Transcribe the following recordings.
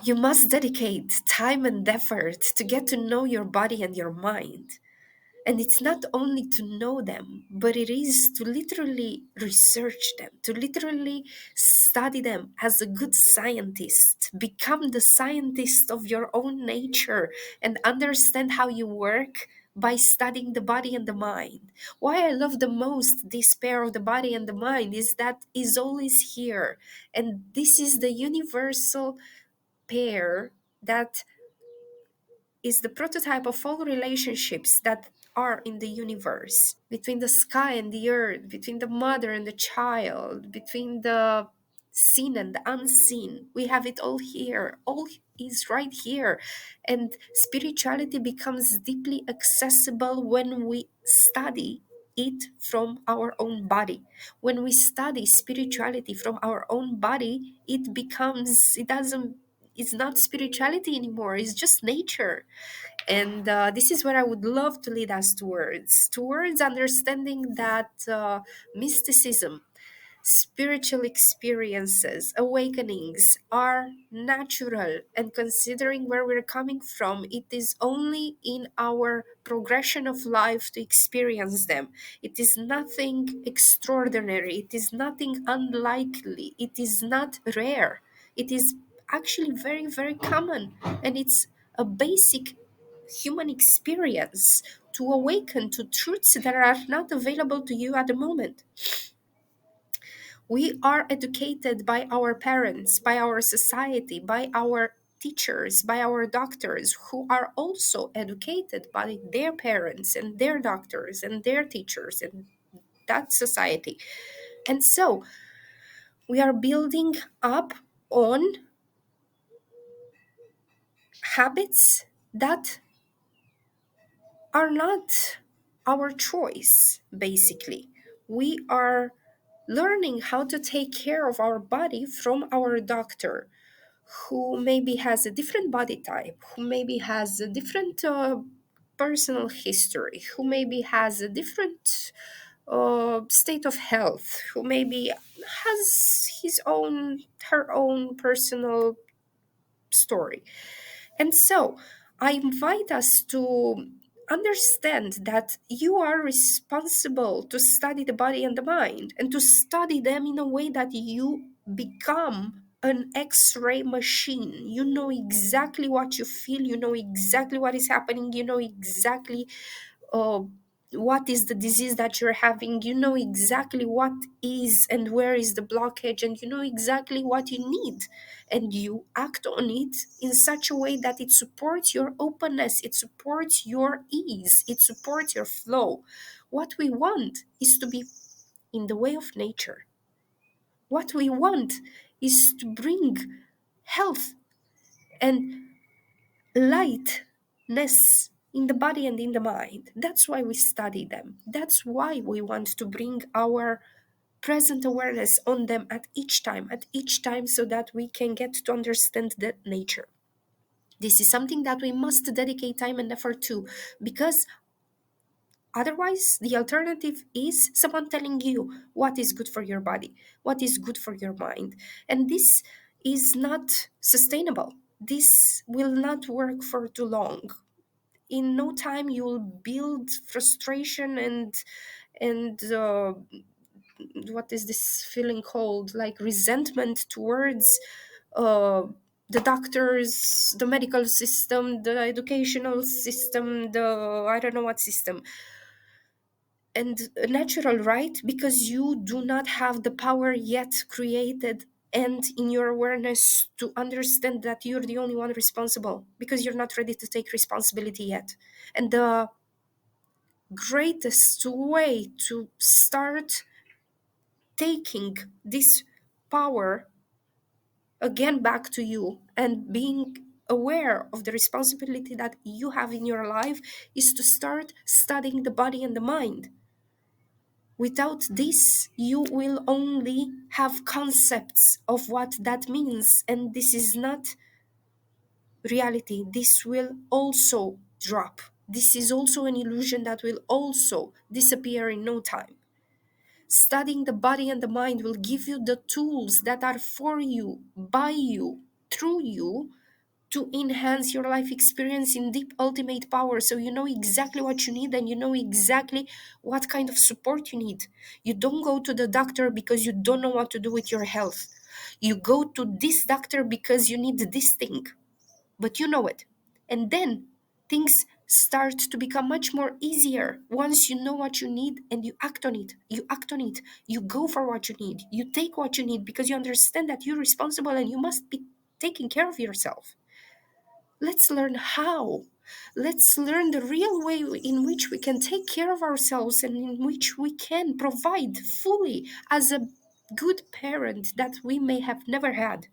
You must dedicate time and effort to get to know your body and your mind. And it's not only to know them, but it is to literally research them, to literally study them as a good scientist. Become the scientist of your own nature and understand how you work by studying the body and the mind. Why I love the most this pair of the body and the mind is that is always here. And this is the universal pair that is the prototype of all relationships that are in the universe, between the sky and the earth, between the mother and the child, between the seen and the unseen. We have it all here. All is right here. And spirituality becomes deeply accessible when we study it from our own body. When we study spirituality from our own body, it's not spirituality anymore, it's just nature. And this is where I would love to lead us towards understanding that mysticism, spiritual experiences, awakenings are natural. And considering where we're coming from, it is only in our progression of life to experience them. It is nothing extraordinary, it is nothing unlikely, it is not rare. It is actually very, very common. And it's a basic human experience to awaken to truths that are not available to you at the moment. We are educated by our parents, by our society, by our teachers, by our doctors, who are also educated by their parents and their doctors and their teachers and that society. And so we are building up on habits that are not our choice, basically. We are learning how to take care of our body from our doctor, who maybe has a different body type, who maybe has a different personal history, who maybe has a different state of health, who maybe has her own personal story. And so I invite us to understand that you are responsible to study the body and the mind, and to study them in a way that you become an x-ray machine. You know exactly what you feel, you know exactly what is happening, you know exactly uh, what is the disease that you're having, you know exactly what is and where is the blockage, and you know exactly what you need, and you act on it in such a way that it supports your openness, it supports your ease, it supports your flow. What we want is to be in the way of nature. What we want is to bring health and lightness in the body and in the mind. That's why we study them. That's why we want to bring our present awareness on them at each time, so that we can get to understand that nature. This is something that we must dedicate time and effort to, because otherwise, the alternative is someone telling you what is good for your body, what is good for your mind. And this is not sustainable. This will not work for too long. In no time you will build frustration and what is this feeling called, like resentment towards uh, the doctors, the medical system, the educational system, the I don't know what system. And natural, right? Because you do not have the power yet created and in your awareness to understand that you're the only one responsible, because you're not ready to take responsibility yet. And the greatest way to start taking this power again back to you and being aware of the responsibility that you have in your life is to start studying the body and the mind. Without this, you will only have concepts of what that means, and this is not reality. This will also drop. This is also an illusion that will also disappear in no time. Studying the body and the mind will give you the tools that are for you, by you, through you, to enhance your life experience in deep ultimate power, so you know exactly what you need and you know exactly what kind of support you need. You don't go to the doctor because you don't know what to do with your health. You go to this doctor because you need this thing, but you know it. And then things start to become much more easier once you know what you need and you act on it. You act on it. You go for what you need. You take what you need because you understand that you're responsible and you must be taking care of yourself. Let's learn how. Let's learn the real way in which we can take care of ourselves and in which we can provide fully as a good parent that we may have never had.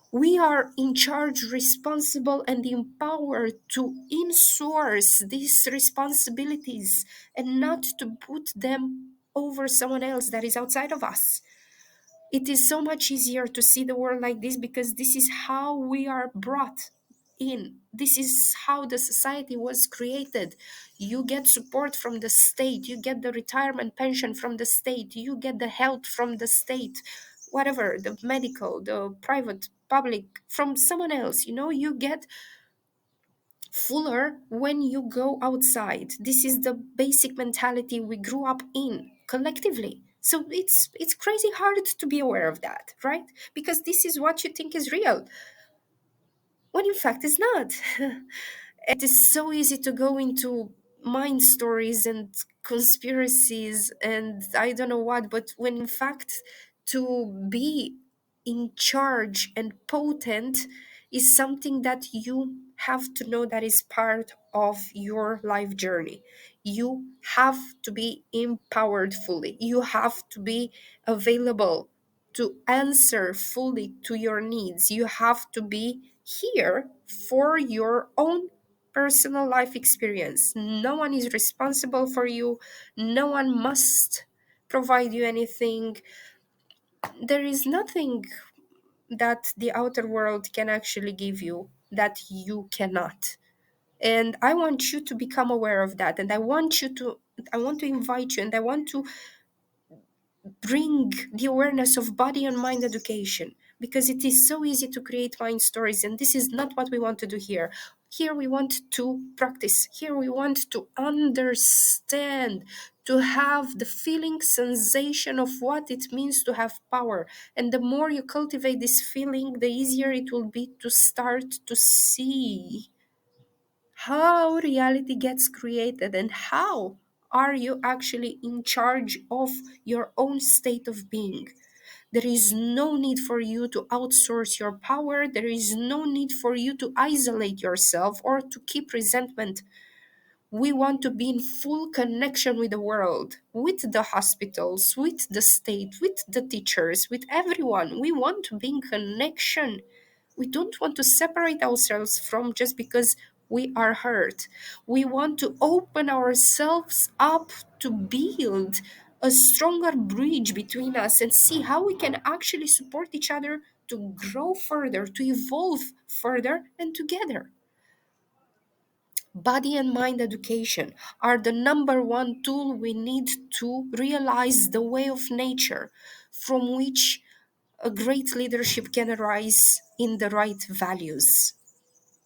We are in charge, responsible, and empowered to insource these responsibilities and not to put them over someone else that is outside of us. It is so much easier to see the world like this because this is how we are brought in. This is how the society was created. You get support from the state, you get the retirement pension from the state, you get the health from the state, whatever, the medical, the private, public, from someone else. You know, you get fuller when you go outside. This is the basic mentality we grew up in collectively. So it's crazy hard to be aware of that, right? Because this is what you think is real, when in fact it's not. It is so easy to go into mind stories and conspiracies and I don't know what, but when in fact to be in charge and potent is something that you have to know that is part of your life journey. You have to be empowered fully. You have to be available to answer fully to your needs. You have to be here for your own personal life experience. No one is responsible for you. No one must provide you anything. There is nothing that the outer world can actually give you that you cannot. And I want you to become aware of that. And I want to invite you and I want to bring the awareness of body and mind education, because it is so easy to create mind stories and this is not what we want to do here. Here we want to practice. Here we want to understand, to have the feeling sensation of what it means to have power. And the more you cultivate this feeling, the easier it will be to start to see how reality gets created and how are you actually in charge of your own state of being. There is no need for you to outsource your power. There is no need for you to isolate yourself or to keep resentment. We want to be in full connection with the world, with the hospitals, with the state, with the teachers, with everyone. We want to be in connection. We don't want to separate ourselves from just because we are hurt. We want to open ourselves up to build a stronger bridge between us and see how we can actually support each other to grow further, to evolve further and together. Body and mind education are the number one tool we need to realize the way of nature from which a great leadership can arise in the right values.